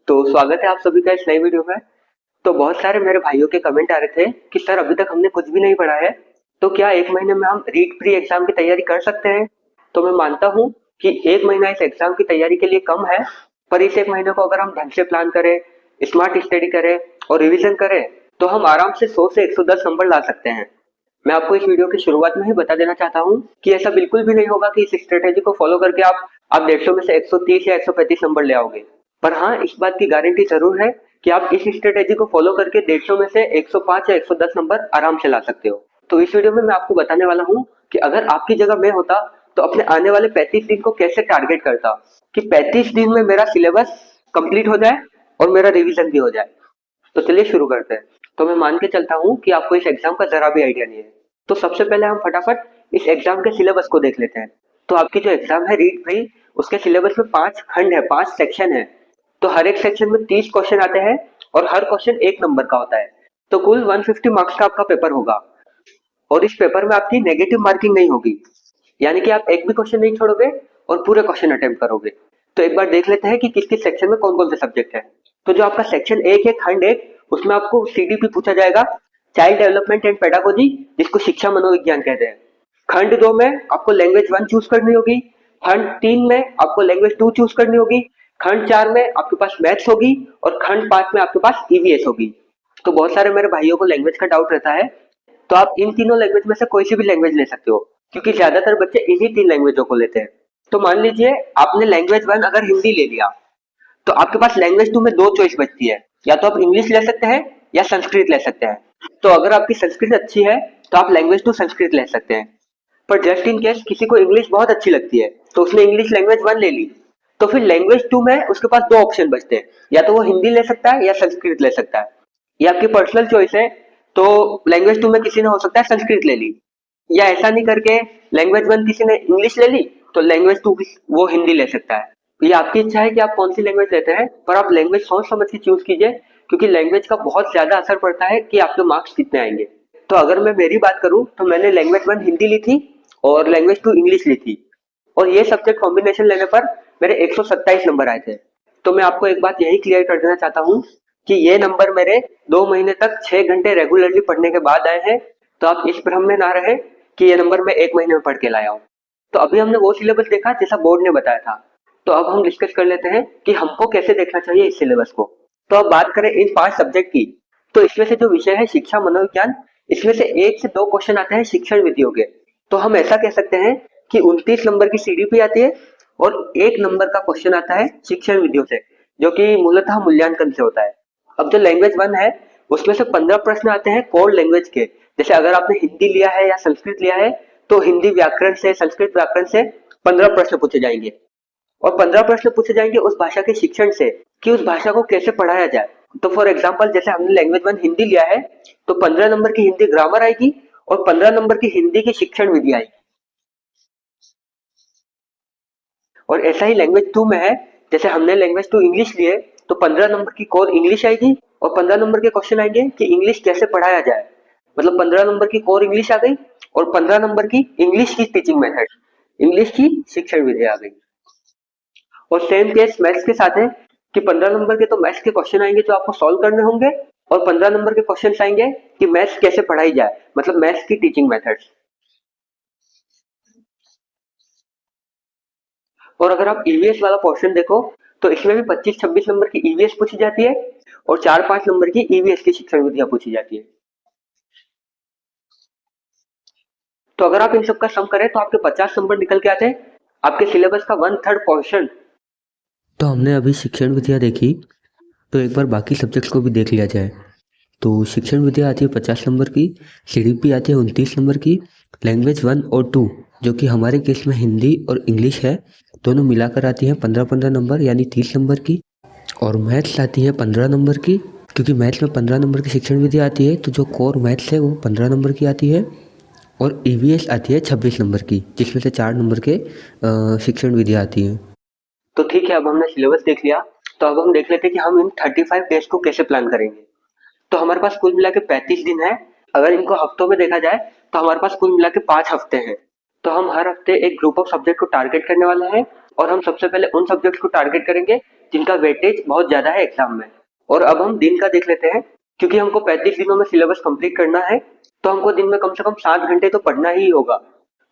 तो स्वागत है आप सभी का इस नई वीडियो में। तो बहुत सारे मेरे भाइयों के कमेंट आ रहे थे कि सर अभी तक हमने कुछ भी नहीं पढ़ा है, तो क्या एक महीने में हम रीट प्री एग्जाम की तैयारी कर सकते हैं? तो मैं मानता हूँ कि एक महीना इस एग्जाम की तैयारी के लिए कम है, पर इस एक महीने को अगर हम ढंग से प्लान करें, स्मार्ट स्टडी करें और रिविजन करें, तो हम आराम से 100 से 110 नंबर ला सकते हैं। मैं आपको इस वीडियो की शुरुआत में ही बता देना चाहता हूँ कि ऐसा बिल्कुल भी नहीं होगा कि इस स्ट्रेटेजी को फॉलो करके आप 150 में से 130 या 135 नंबर ले आओगे। पर हाँ, इस बात की गारंटी जरूर है कि आप इस स्ट्रेटेजी को फॉलो करके 150 में से 105 या 110 नंबर आराम से ला सकते हो। तो इस वीडियो में मैं आपको बताने वाला हूँ कि अगर आपकी जगह मैं होता तो अपने आने वाले 35 दिन को कैसे टारगेट करता कि 35 दिन में मेरा सिलेबस कंप्लीट हो जाए और मेरा रिवीजन भी हो जाए। तो चलिए शुरू करते हैं। तो मैं मान के चलता हूँ कि आपको इस एग्जाम का जरा भी आइडिया नहीं है, तो सबसे पहले हम फटाफट इस एग्जाम के सिलेबस को देख लेते हैं। तो आपकी जो एग्जाम है रीट प्री, उसके सिलेबस में 5 खंड है, 5 सेक्शन है। तो हर एक सेक्शन में 30 क्वेश्चन आते हैं और हर क्वेश्चन 1 नंबर का होता है। तो कुल 150 मार्क्स का आपका पेपर होगा और इस पेपर में आपकी नेगेटिव मार्किंग नहीं होगी, यानी कि आप एक भी क्वेश्चन नहीं छोड़ोगे और पूरे क्वेश्चन अटेम्प्ट करोगे। तो एक बार देख लेते हैं कि किस किस सेक्शन में कौन कौन से सब्जेक्ट है। तो जो आपका सेक्शन एक है, खंड एक, उसमें आपको सीडीपी पूछा जाएगा, चाइल्ड डेवलपमेंट एंड पेडागोजी, जिसको शिक्षा मनोविज्ञान कहते हैं। खंड दो में आपको लैंग्वेज 1 चूज करनी होगी, खंड तीन में आपको लैंग्वेज 2 चूज करनी होगी, खंड चार में आपके पास मैथ्स होगी और खंड पांच में आपके पास ईवीएस होगी। तो बहुत सारे मेरे भाइयों को लैंग्वेज का डाउट रहता है, तो आप इन तीनों लैंग्वेज में से कोई सी भी लैंग्वेज ले सकते हो, क्योंकि ज्यादातर बच्चे इन्हीं 3 लैंग्वेजों को लेते हैं। तो मान लीजिए आपने लैंग्वेज 1 अगर हिंदी ले लिया, तो आपके पास लैंग्वेज 2 में 2 चॉइस बचती है, या तो आप इंग्लिश ले सकते हैं या संस्कृत ले सकते हैं। तो अगर आपकी संस्कृत अच्छी है तो आप लैंग्वेज 2 संस्कृत ले सकते हैं। पर जस्ट इन केस किसी को इंग्लिश बहुत अच्छी लगती है तो उसने इंग्लिश लैंग्वेज 1 ले ली, तो फिर लैंग्वेज 2 में उसके पास 2 ऑप्शन बचते हैं, या तो वो हिंदी ले सकता है या संस्कृत ले सकता है। ये आपकी पर्सनल चॉइस है। तो लैंग्वेज 2 में किसी ने हो सकता है संस्कृत ले ली, या ऐसा नहीं करके लैंग्वेज 1 किसी ने इंग्लिश ले ली तो लैंग्वेज 2 वो हिंदी ले सकता है। ये आपकी इच्छा है कि आप कौन सी लैंग्वेज लेते हैं, पर आप लैंग्वेज सोच समझ के चूज कीजिए, क्योंकि लैंग्वेज का बहुत ज्यादा असर पड़ता है कि आपके मार्क्स कितने आएंगे। तो अगर मैं मेरी बात करूं तो मैंने लैंग्वेज 1 हिंदी ली थी और लैंग्वेज 2 इंग्लिश ली थी, और ये सब्जेक्ट कॉम्बिनेशन लेने पर मेरे 127 नंबर आए थे। तो मैं आपको एक बात यही क्लियर कर देना चाहता हूँ कि ये नंबर मेरे 2 महीने तक 6 घंटे रेगुलरली पढ़ने के बाद आए हैं। तो आप इस भ्रम में ना रहे कि ये नंबर मैं एक महीने में पढ़ के लाया हूँ। तो अभी हमने वो सिलेबस देखा जैसा बोर्ड ने बताया था। तो अब हम डिस्कस कर लेते हैं कि हमको कैसे देखना चाहिए इस सिलेबस को। तो अब बात करें इन 5 सब्जेक्ट की, तो इसमें से जो विषय है शिक्षा मनोविज्ञान, इसमें से 1 से 2 क्वेश्चन आते हैं शिक्षण विधियों के। तो हम ऐसा कह सकते हैं कि 29 नंबर की सीडीपी आती है और 1 नंबर का क्वेश्चन आता है शिक्षण विधियों से, जो कि मूलतः मूल्यांकन से होता है। अब जो लैंग्वेज 1 है उसमें से 15 प्रश्न आते हैं कोर लैंग्वेज के। जैसे अगर आपने हिंदी लिया है या संस्कृत लिया है तो हिंदी व्याकरण से, संस्कृत व्याकरण से 15 प्रश्न पूछे जाएंगे, और 15 प्रश्न पूछे जाएंगे उस भाषा के शिक्षण से कि उस भाषा को कैसे पढ़ाया जाए। तो फॉर एग्जाम्पल जैसे हमने लैंग्वेज 1 हिंदी लिया है तो 15 नंबर की हिंदी ग्रामर आएगी और 15 नंबर की हिंदी की शिक्षण विधि आएगी। और ऐसा ही लैंग्वेज 2 में है, जैसे हमने लैंग्वेज 2 इंग्लिश लिए तो 15 नंबर की कोर इंग्लिश आएगी और 15 नंबर के क्वेश्चन आएंगे कि इंग्लिश कैसे पढ़ाया जाए। मतलब 15 नंबर की कोर इंग्लिश आ गई और 15 नंबर की इंग्लिश की टीचिंग मेथड, इंग्लिश की शिक्षण विधि आ गई। और सेम केस मैथ्स के साथ है कि 15 नंबर के तो मैथ्स के क्वेश्चन आएंगे जो आपको सॉल्व करने होंगे, और 15 नंबर के क्वेश्चन आएंगे कि मैथ्स कैसे पढ़ाई जाए, मतलब मैथ्स की टीचिंग मेथड्स। और अगर आप ईवीएस वाला पोर्शन देखो तो इसमें भी 25-26 नंबर की ईवीएस पूछी जाती है और 4-5 नंबर की ईवीएस की शिक्षण विधियां पूछी जाती है। तो अगर आप इन सब का सम करें तो आपके 50 नंबर निकल के आते हैं, आपके सिलेबस का 1/3 पोर्शन। तो हमने अभी शिक्षण विधियाँ देखी, तो एक बार बाकी सब्जेक्ट्स को भी देख लिया जाए। तो शिक्षण विधियाँ आती है 50 नंबर की, सीडीपी आती है 29 नंबर की, लैंग्वेज 1 और 2 जो कि हमारे केस में हिंदी और इंग्लिश है, दोनों मिलाकर आती हैं 15-15 नंबर यानी 30 नंबर की। और मैथ्स आती है 15 नंबर की, क्योंकि मैथ्स में 15 नंबर की शिक्षण विधि आती है, तो जो कोर मैथ्स है वो 15 नंबर की आती है। और ईवीएस आती है 26 नंबर की, जिसमें से 4 नंबर के शिक्षण विधियाँ आती हैं। तो ठीक है, अब हमने सिलेबस देख लिया। तो अब हम देख लेते हैं कि हम इन 35 डेज को कैसे प्लान करेंगे। तो हमारे पास कुल मिला के 35 दिन है। अगर इनको हफ्तों में देखा जाए तो हमारे पास कुल मिला के 5 हफ्ते हैं। तो हम हर हफ्ते एक ग्रुप ऑफ सब्जेक्ट को टारगेट करने वाले हैं, और हम सबसे पहले उन सब्जेक्ट को टारगेट करेंगे जिनका वेटेज बहुत ज्यादा है एग्जाम में। और अब हम दिन का देख लेते हैं, क्योंकि हमको 35 दिनों में सिलेबस कंप्लीट करना है, तो हमको दिन में कम से कम 7 घंटे तो पढ़ना ही होगा।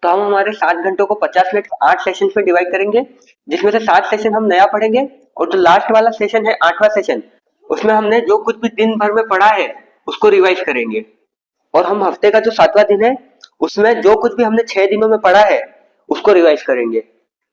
तो हम हमारे 7 घंटों को 50 मिनट 8 सेशन में डिवाइड करेंगे, जिसमें से 7 सेशन हम नया पढ़ेंगे, और जो लास्ट वाला सेशन है 8वां सेशन, उसमें हमने जो कुछ भी दिन भर में पढ़ा है उसको रिवाइज करेंगे। और हम हफ्ते का जो 7वां दिन है उसमें जो कुछ भी हमने 6 दिनों में पढ़ा है उसको रिवाइज करेंगे।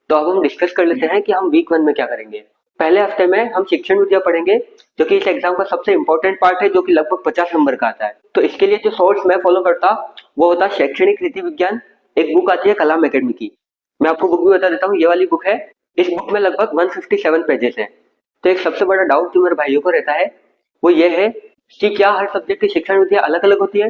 तो अब हम डिस्कस कर लेते हैं कि हम वीक 1 में क्या करेंगे। पहले हफ्ते में हम शिक्षण विद्या पढ़ेंगे, जो कि इस एग्जाम का सबसे इंपॉर्टेंट पार्ट है, जो कि लगभग 50 नंबर का आता है। तो इसके लिए जो सोर्स मैं फॉलो करता वो होता शैक्षणिक रीति विज्ञान। एक बुक आती है कलाम एकेडमी की, मैं आपको बुक भी बता देता हूँ, ये वाली बुक है। इस बुक में लगभग 157 पेजेस है। तो एक सबसे बड़ा डाउट जो मेरे भाइयों को रहता है वो ये है कि क्या हर सब्जेक्ट की शिक्षण विधियां अलग अलग होती है।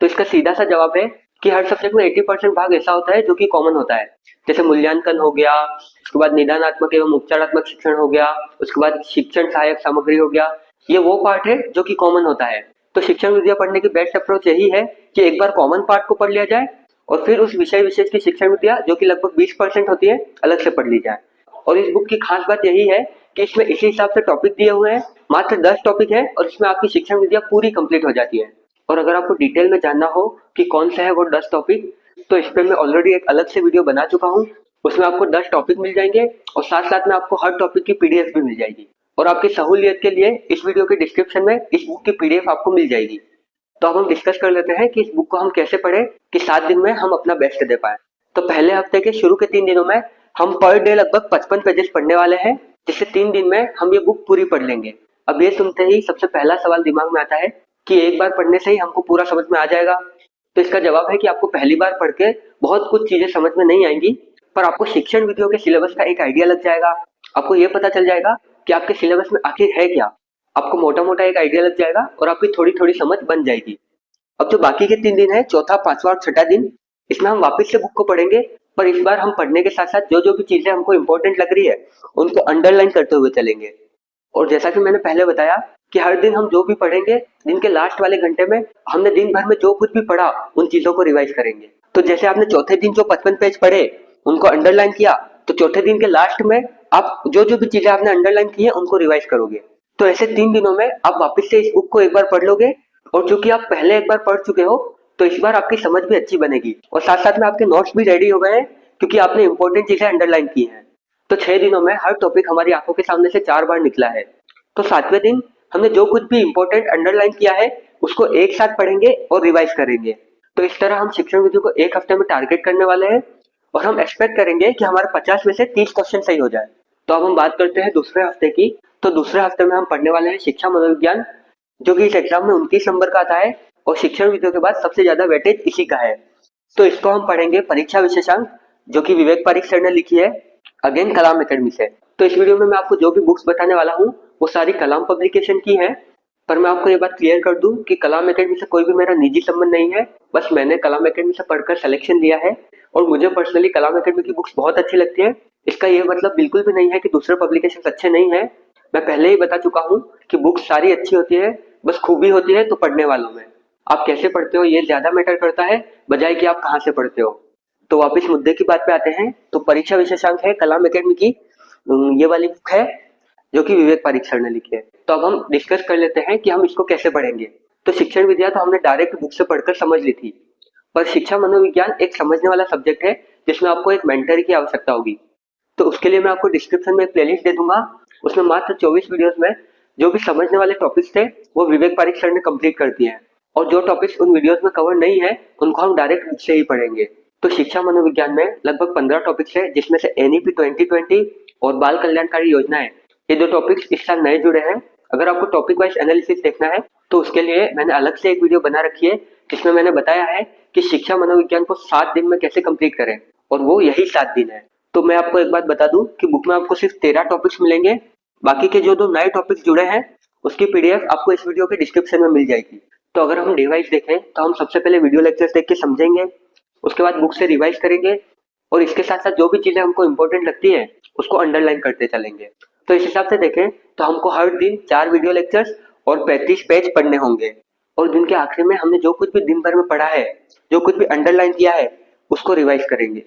तो इसका सीधा सा जवाब है कि हर सब्जेक्ट में 80% भाग ऐसा होता है जो कि कॉमन होता है, जैसे मूल्यांकन हो गया, उसके बाद निदानात्मक एवं उपचारात्मक शिक्षण हो गया, उसके बाद शिक्षण सहायक सामग्री हो गया। ये वो पार्ट है जो कि कॉमन होता है। तो शिक्षण विद्या पढ़ने की बेस्ट अप्रोच यही है कि एक बार कॉमन पार्ट को पढ़ लिया जाए और फिर उस विषय विशेष की शिक्षण विद्या जो कि लगभग 20% होती है अलग से पढ़ ली जाए। और इस बुक की खास बात यही है कि इसमें इसी हिसाब से टॉपिक दिए हुए हैं, मात्र 10 टॉपिक है और इसमें आपकी शिक्षण विद्या पूरी कंप्लीट हो जाती है। और अगर आपको डिटेल में जानना हो कि कौन सा है वो 10 टॉपिक, तो इस पे मैं ऑलरेडी एक अलग से वीडियो बना चुका हूँ। उसमें आपको 10 टॉपिक मिल जाएंगे और साथ साथ में आपको हर टॉपिक की पीडीएफ भी मिल जाएगी। और आपकी सहूलियत के लिए इस वीडियो के डिस्क्रिप्शन में इस बुक की पीडीएफ आपको मिल जाएगी। तो अब हम डिस्कस कर लेते हैं कि इस बुक को हम कैसे पढ़े कि 7 दिन में हम अपना बेस्ट दे पाए। तो पहले हफ्ते के शुरू के 3 दिनों में हम पर डे लगभग 55 पेजेस पढ़ने वाले हैं, जिससे 3 दिन में हम ये बुक पूरी पढ़ लेंगे। अब ये सुनते ही सबसे पहला सवाल दिमाग में आता है कि एक बार पढ़ने से ही हमको पूरा समझ में आ जाएगा। तो इसका जवाब है कि आपको पहली बार पढ़ के बहुत कुछ चीजें समझ में नहीं आएंगी, पर आपको शिक्षण विधियों के सिलेबस का एक आइडिया लग जाएगा। आपको ये पता चल जाएगा कि आपके सिलेबस में आखिर है क्या। आपको मोटा मोटा एक आइडिया लग जाएगा और आपकी थोड़ी थोड़ी समझ बन जाएगी। अब जो बाकी के 3 दिन है, चौथा, पांचवा और छठा दिन, इसमें हम वापस से बुक को पढ़ेंगे, पर इस बार हम पढ़ने के साथ साथ जो जो भी चीजें हमको इम्पोर्टेंट लग रही है उनको अंडरलाइन करते हुए चलेंगे। और जैसा कि मैंने पहले बताया कि हर दिन हम जो भी पढ़ेंगे, दिन के लास्ट वाले घंटे में हमने दिन भर में जो कुछ भी पढ़ा उन चीजों को रिवाइज करेंगे। तो जैसे आपने चौथे दिन जो 55 पेज पढ़े उनको अंडरलाइन किया, तो चौथे दिन के लास्ट में आप जो जो भी चीजें आपने अंडरलाइन की है उनको रिवाइज करोगे। तो ऐसे 3 दिनों में आप वापस से इस बुक को एक बार पढ़ लोगे, और चूंकि आप पहले एक बार पढ़ चुके हो तो इस बार आपकी समझ भी अच्छी बनेगी और साथ साथ में आपके नोट्स भी रेडी हो गए हैं, क्योंकि आपने इंपॉर्टेंट चीजें अंडरलाइन की हैं। तो 6 दिनों में हर टॉपिक हमारी आंखों के सामने से 4 बार निकला है। तो 7वें दिन हमने जो कुछ भी इंपॉर्टेंट अंडरलाइन किया है उसको एक साथ पढ़ेंगे और रिवाइज करेंगे। तो इस तरह हम शिक्षण विधि को एक हफ्ते में टारगेट करने वाले हैं और हम एक्सपेक्ट करेंगे कि हमारे 50 में से 30 क्वेश्चन सही हो जाए। तो अब हम बात करते हैं दूसरे हफ्ते की। तो दूसरे हफ्ते में हम पढ़ने वाले हैं शिक्षा मनोविज्ञान, जो कि इस एग्जाम में 29 नंबर का आता है और शिक्षण विधियों के बाद सबसे ज्यादा वेटेज इसी का है। तो इसको हम पढ़ेंगे परीक्षा विशेषांक, जो कि विवेक पारिक सर ने लिखी है, अगेन कलाम एकेडमी से। तो इस वीडियो में मैं आपको जो भी बुक्स बताने वाला हूँ वो सारी कलाम पब्लिकेशन की है। पर मैं आपको ये बात क्लियर कर दूं कि कलाम एकेडमी से कोई भी मेरा निजी संबंध नहीं है, बस मैंने कलाम एकेडमी से पढ़कर सिलेक्शन लिया है और मुझे पर्सनली कलाम एकेडमी की बुक्स बहुत अच्छी लगती है। इसका ये मतलब बिल्कुल भी नहीं है कि दूसरे पब्लिकेशन अच्छे नहीं है। मैं पहले ही बता चुका हूँ कि बुक्स सारी अच्छी होती है, बस खूबी होती है तो पढ़ने वालों में। आप कैसे पढ़ते हो ये ज्यादा मैटर करता है, बजाय कि आप कहाँ से पढ़ते हो। तो वापस मुद्दे की बात पे आते हैं। तो परीक्षा विशेषांक है कलाम एकेडमी की, ये वाली बुक है जो कि विवेक पारिक सर ने लिखी है। तो अब हम डिस्कस कर लेते हैं कि हम इसको कैसे पढ़ेंगे। तो शिक्षण विद्या तो हमने डायरेक्ट बुक से पढ़कर समझ ली थी, पर शिक्षा मनोविज्ञान एक समझने वाला सब्जेक्ट है जिसमें आपको एक मेंटर की आवश्यकता होगी। तो उसके लिए मैं आपको डिस्क्रिप्शन में एक प्लेलिस्ट दे दूंगा, उसमें मात्र 24 वीडियोस में जो भी समझने वाले टॉपिक्स थे वो विवेक पारिक सर ने कंप्लीट कर दिए हैं, और जो टॉपिक्स उन वीडियोस में कवर नहीं है उनको हम डायरेक्ट बुक से ही पढ़ेंगे। तो शिक्षा मनोविज्ञान में लगभग 15 टॉपिक्स है, जिसमें से एनईपी 2020 और बाल कल्याणकारी योजनाएं, ये 2 टॉपिक्स इस साल नए जुड़े हैं। अगर आपको टॉपिक वाइज एनालिसिस देखना है तो उसके लिए मैंने अलग से एक वीडियो बना रखी है, जिसमें मैंने बताया है कि शिक्षा मनोविज्ञान को 7 दिन में कैसे कंप्लीट करें, और वो यही 7 दिन है। तो मैं आपको एक बात बता दूं कि बुक में आपको सिर्फ 13 टॉपिक्स मिलेंगे, बाकी के जो 2 नए टॉपिक्स जुड़े हैं उसकी पीडीएफ आपको इस वीडियो के डिस्क्रिप्शन में मिल जाएगी। तो अगर हम डिवाइस देखें तो हम सबसे पहले वीडियो लेक्चर्स देख के समझेंगे, उसके बाद बुक से रिवाइज करेंगे और इसके साथ साथ जो भी चीजें हमको इंपॉर्टेंट लगती है उसको अंडरलाइन करते चलेंगे। तो इस हिसाब से देखें तो हमको हर दिन 4 वीडियो लेक्चर्स और 35 पेज पढ़ने होंगे, और दिन के आखिर में हमने जो कुछ भी दिन भर में पढ़ा है, जो कुछ भी अंडरलाइन किया है, उसको रिवाइज करेंगे।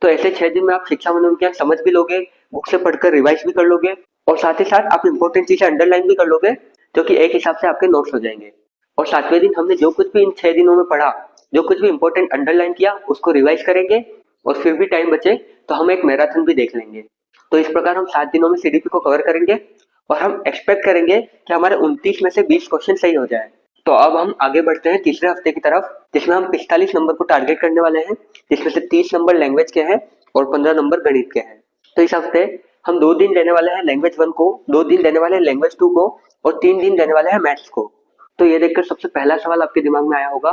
तो ऐसे 6 दिन में आप शिक्षा मनोविज्ञान समझ भी लोगे, बुक से पढ़कर रिवाइज भी कर लोगे और साथ ही साथ आप इंपॉर्टेंट चीजें अंडरलाइन भी कर लोगे, जो कि एक हिसाब से आपके नोट्स हो जाएंगे। और 7वें दिन हमने जो कुछ भी इन 6 दिनों में पढ़ा, जो कुछ भी इंपॉर्टेंट अंडरलाइन किया, उसको रिवाइज करेंगे। और फिर भी टाइम बचे तो हम एक मैराथन भी देख लेंगे। तो इस प्रकार हम 7 दिनों में सीडीपी को कवर करेंगे और हम एक्सपेक्ट करेंगे कि हमारे 29 में से 20 क्वेश्चन सही हो जाए। तो अब हम आगे बढ़ते हैं तीसरे हफ्ते की तरफ, जिसमें हम 45 नंबर को टारगेट करने वाले हैं, जिसमें से 30 नंबर लैंग्वेज के हैं और 15 नंबर गणित के हैं। तो इस हफ्ते हम 2 दिन देने वाले हैं लैंग्वेज 1 को, 2 दिन देने वाले हैं लैंग्वेज 2 को और 3 दिन देने वाले हैं मैथ्स को। तो ये देखकर सबसे पहला सवाल आपके दिमाग में आया होगा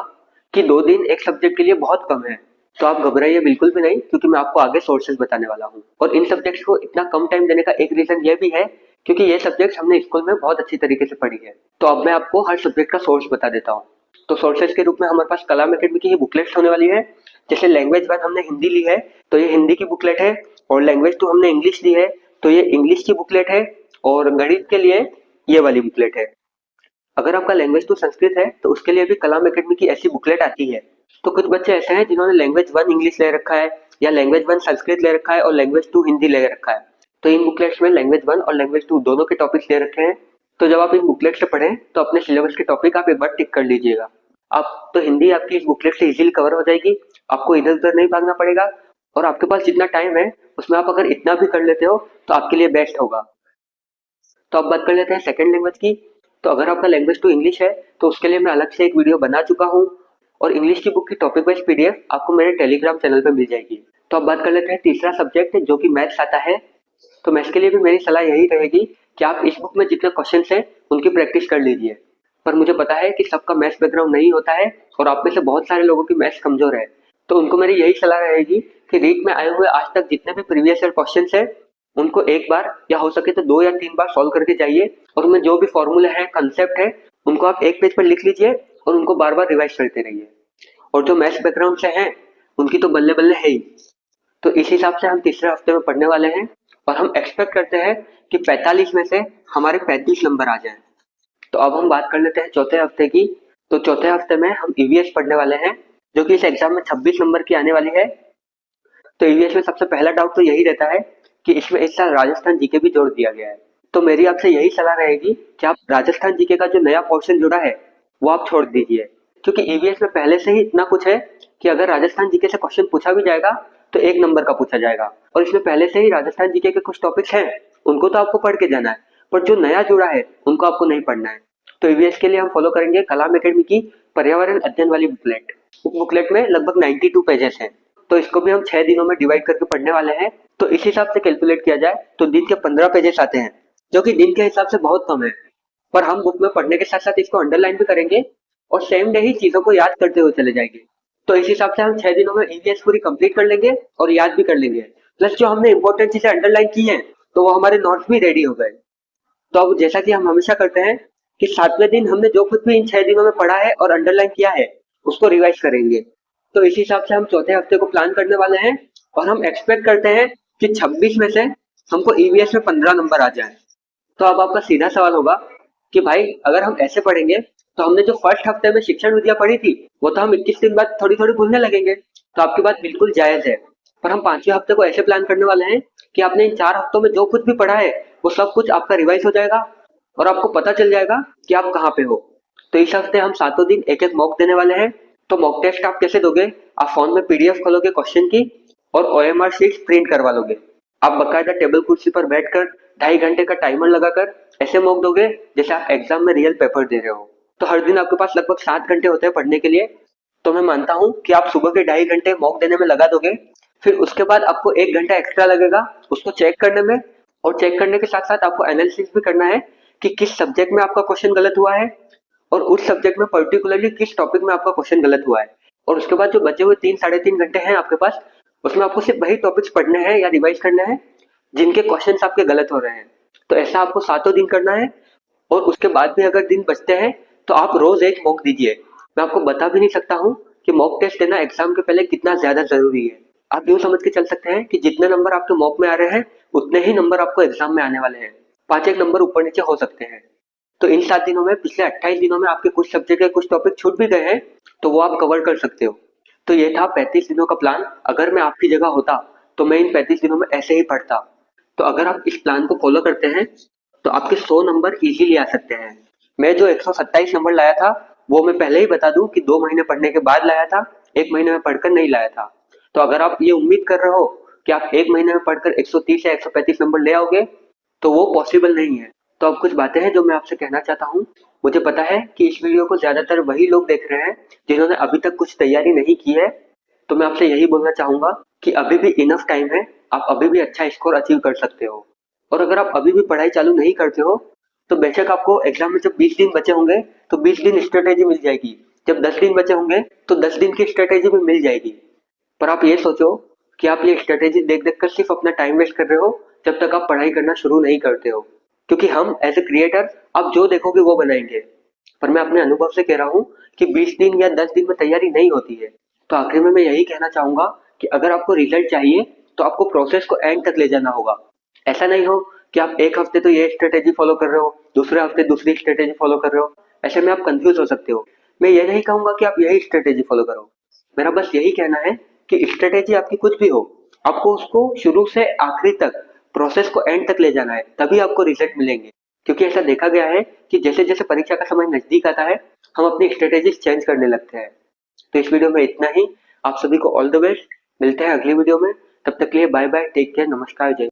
कि 2 दिन एक सब्जेक्ट के लिए बहुत कम है। तो आप घबराइए बिल्कुल भी नहीं, क्योंकि मैं आपको आगे सोर्सेज बताने वाला हूँ। और इन सब्जेक्ट्स को इतना कम टाइम देने का एक रीजन ये भी है क्योंकि ये सब्जेक्ट हमने स्कूल में बहुत अच्छी तरीके से पढ़ी है। तो अब मैं आपको हर सब्जेक्ट का सोर्स बता देता हूँ। तो सोर्सेज के रूप में हमारे पास कलाम एकेडमी की ये बुकलेट्स होने वाली है। जैसे लैंग्वेज 1 हमने हिंदी ली है, तो ये हिंदी की बुकलेट है। और लैंग्वेज 2 हमने इंग्लिश ली है, तो ये इंग्लिश की बुकलेट है। और गणित के लिए ये वाली बुकलेट है। अगर आपका लैंग्वेज 2 संस्कृत है तो उसके लिए भी कलाम एकेडमी की ऐसी बुकलेट आती है। तो कुछ बच्चे ऐसे हैं जिन्होंने लैंग्वेज 1 इंग्लिश ले रखा है, या लैंग्वेज 1 संस्कृत ले रखा है और लैंग्वेज 2 हिंदी ले रखा है। तो इन बुकलेट्स में लैंग्वेज 1 और लैंग्वेज 2 दोनों के टॉपिक्स ले रखे हैं। तो जब आप इन बुकलेट से पढ़ें तो अपने सिलेबस के टॉपिक आप एक बार टिक कर लीजिएगा। आप तो हिंदी आपकी इस बुकलेट से इजीली कवर हो जाएगी, आपको इधर उधर नहीं भागना पड़ेगा। और आपके पास जितना टाइम है उसमें आप अगर इतना भी कर लेते हो तो आपके लिए बेस्ट होगा। तो अब बात कर लेते हैं सेकंड लैंग्वेज की। तो अगर आपका लैंग्वेज 2 इंग्लिश है तो उसके लिए मैं अलग से एक वीडियो बना चुका हूँ। और इंग्लिश की बुक की टॉपिक वाइज पीडीएफ आपको मेरे टेलीग्राम चैनल पे मिल जाएगी। तो अब बात कर लेते हैं तीसरा सब्जेक्ट जो कि मैथ्स आता है। तो मैथ्स के लिए भी मेरी सलाह यही रहेगी कि आप इस बुक में जितने क्वेश्चन हैं उनकी प्रैक्टिस कर लीजिए। पर मुझे पता है कि सबका मैथ्स बैकग्राउंड नहीं होता है और आप में से बहुत सारे लोगों की मैथ्स कमजोर है। तो उनको मेरी यही सलाह रहेगी कि रीट में आए हुए आज तक जितने भी प्रीवियस ईयर क्वेश्चन है उनको एक बार या हो सके तो 2 या 3 बार सॉल्व करके जाइए। और उनमें जो भी फॉर्मूले हैं, कंसेप्ट है, उनको आप एक पेज पर लिख लीजिए और उनको बार बार रिवाइज करते रहिए। और जो मैथ्स बैकग्राउंड से हैं उनकी तो बल्ले बल्ले है ही। तो इस हिसाब से हम तीसरे हफ्ते में पढ़ने वाले हैं और हम एक्सपेक्ट करते हैं कि 45 में से हमारे 35 नंबर आ जाएं। तो अब हम बात कर लेते हैं चौथे हफ्ते की। तो चौथे हफ्ते में हम ईवीएस पढ़ने वाले हैं, जो कि इस एग्जाम में 26 नंबर की आने वाली है। तो ईवीएस में सबसे पहला डाउट तो यही रहता है कि इसमें इस साल राजस्थान जीके भी जोड़ दिया गया है। तो मेरी आपसे यही सलाह रहेगी कि आप राजस्थान जीके का जो नया पोर्शन जुड़ा है वो आप छोड़ दीजिए, क्योंकि ईवीएस में पहले से ही इतना कुछ है कि अगर राजस्थान जीके से क्वेश्चन पूछा भी जाएगा तो 1 नंबर का पूछा जाएगा। और इसमें पहले से ही राजस्थान जीके के कुछ टॉपिक्स हैं, उनको तो आपको पढ़ के जाना है, पर जो नया जुड़ा है उनको आपको नहीं पढ़ना है। तो ईवीएस के लिए हम फॉलो करेंगे कलाम एकेडमी की पर्यावरण अध्ययन वाली बुकलेट। बुकलेट में लगभग 92 पेजेस हैं। तो इसको भी हम 6 दिनों में डिवाइड करके पढ़ने वाले हैं। तो इस हिसाब से कैलकुलेट किया जाए तो दिन के 15 पेजेस आते हैं, जो कि दिन के हिसाब से बहुत कम है। पर हम बुक में पढ़ने के साथ साथ इसको अंडरलाइन भी करेंगे और सेम डे ही चीजों को याद करते हुए चले जाएंगे। तो इस हिसाब से हम 6 दिनों में ईवीएस पूरी कंप्लीट कर लेंगे और याद भी कर लेंगे। प्लस जो हमने इंपॉर्टेंट चीजें अंडरलाइन की हैं तो वो हमारे नोट्स भी रेडी हो गए। तो अब जैसा कि हम हमेशा करते हैं कि 7वें दिन हमने जो कुछ भी इन 6 दिनों में पढ़ा है और अंडरलाइन किया है उसको रिवाइज करेंगे। तो इस हिसाब से हम चौथे हफ्ते को प्लान करने वाले हैं और हम एक्सपेक्ट करते हैं कि 26 में से हमको ईवीएस में 15 नंबर आ जाए। तो अब आपका सीधा सवाल होगा कि भाई अगर हम ऐसे पढ़ेंगे तो हमने जो फर्स्ट हफ्ते में शिक्षण विद्या पढ़ी थी वो तो हम 21 दिन बाद थोड़ी थोड़ी भूलने लगेंगे। तो आपकी बात बिल्कुल जायज है। पर हम 5वें हफ्ते को ऐसे प्लान करने वाले हैं कि आपने इन 4 हफ्तों में जो कुछ भी पढ़ा है वो सब कुछ आपका रिवाइज हो जाएगा और आपको पता चल जाएगा कि आप कहाँ पे हो। तो इस हफ्ते हम 7 दिन एक एक मॉक देने वाले हैं। तो मॉक टेस्ट आप कैसे दोगे? आप फोन में पीडीएफ खोलोगे क्वेश्चन की और ओएमआर शीट प्रिंट करवा लोगे। आप बकायदा टेबल कुर्सी पर बैठकर 2.5 घंटे का टाइमर लगाकर ऐसे मॉक दोगे जैसे आप एग्जाम में रियल पेपर दे रहे हो। तो हर दिन आपके पास लगभग 7 घंटे होते हैं पढ़ने के लिए। तो मैं मानता हूँ कि आप सुबह के 2.5 घंटे मॉक देने में लगा दोगे। फिर उसके बाद आपको 1 घंटा एक्स्ट्रा लगेगा उसको चेक करने में। और चेक करने के साथ साथ आपको एनालिसिस भी करना है कि किस सब्जेक्ट में आपका क्वेश्चन गलत हुआ है और उस सब्जेक्ट में पर्टिकुलरली किस टॉपिक में आपका क्वेश्चन गलत हुआ है। और उसके बाद जो बचे हुए 3 साढ़े 3 घंटे हैं आपके पास, उसमें आपको सिर्फ वही टॉपिक्स पढ़ने हैं या रिवाइज करने हैं जिनके क्वेश्चन आपके गलत हो रहे हैं। तो ऐसा आपको 7 दिन करना है। और उसके बाद भी अगर दिन बचते हैं तो आप रोज एक मॉक दीजिए। मैं आपको बता भी नहीं सकता हूँ कि मॉक टेस्ट देना एग्जाम के पहले कितना ज्यादा जरूरी है। आप यूं समझ के चल सकते हैं कि जितने नंबर आपके मॉक में आ रहे हैं उतने ही नंबर आपको एग्जाम में आने वाले हैं। 5 एक नंबर ऊपर नीचे हो सकते हैं। तो इन 7 दिनों में पिछले 28 दिनों में आपके कुछ सब्जेक्ट के कुछ टॉपिक छूट भी गए हैं तो वो आप कवर कर सकते हो। तो ये था 35 दिनों का प्लान। अगर मैं आपकी जगह होता तो मैं इन 35 दिनों में ऐसे ही पढ़ता। तो अगर आप इस प्लान को फॉलो करते हैं तो आपके 100 नंबर इजीली आ सकते हैं। मैं जो 127 नंबर लाया था वो मैं पहले ही बता दूं कि 2 महीने पढ़ने के बाद लाया था, 1 महीने में पढ़कर नहीं लाया था। तो अगर आप ये उम्मीद कर रहे हो कि आप 1 महीने में पढ़कर 130 या 135 नंबर ले आओगे तो वो पॉसिबल नहीं है। तो अब कुछ बातें हैं जो मैं आपसे कहना चाहता हूँ। मुझे पता है कि इस वीडियो को ज्यादातर वही लोग देख रहे हैं जिन्होंने अभी तक कुछ तैयारी नहीं की है। तो मैं आपसे यही बोलना चाहूंगा कि अभी भी इनफ टाइम है, आप अभी भी अच्छा स्कोर अचीव कर सकते हो। और अगर आप अभी भी पढ़ाई चालू नहीं करते हो तो बेशक आपको एग्जाम में जब 20 दिन बचे होंगे तो 20 दिन स्ट्रेटेजी मिल जाएगी, जब 10 दिन बचे होंगे तो 10 दिन की स्ट्रेटेजी भी मिल जाएगी। पर आप ये सोचो कि आप ये स्ट्रेटेजी देख देख कर सिर्फ अपना टाइम वेस्ट कर रहे हो जब तक आप पढ़ाई करना शुरू नहीं करते हो। क्योंकि हम एज ए क्रिएटर आप जो देखोगे वो बनाएंगे। पर मैं अपने अनुभव से कह रहा हूँ कि 20 दिन या 10 दिन में तैयारी नहीं होती है। तो आखिर में मैं यही कहना चाहूंगा कि अगर आपको रिजल्ट चाहिए तो आपको प्रोसेस को एंड तक ले जाना होगा। ऐसा नहीं हो कि आप एक हफ्ते तो ये स्ट्रेटेजी फॉलो कर रहे हो, दूसरे हफ्ते दूसरी स्ट्रेटेजी फॉलो कर रहे हो। ऐसे में आप कंफ्यूज हो सकते हो। मैं ये नहीं कहूंगा कि आप यही स्ट्रेटेजी फॉलो करो, मेरा बस यही कहना है कि स्ट्रेटेजी आपकी कुछ भी हो, आपको उसको शुरू से आखिरी तक प्रोसेस को एंड तक ले जाना है, तभी आपको रिजल्ट मिलेंगे। क्योंकि ऐसा देखा गया है कि जैसे जैसे परीक्षा का समय नजदीक आता है हम अपनी स्ट्रेटेजी चेंज करने लगते हैं। तो इस वीडियो में इतना ही। आप सभी को ऑल द बेस्ट। मिलते हैं अगली वीडियो में। तब तक के लिए बाय बाय, टेक केयर, नमस्कार, जय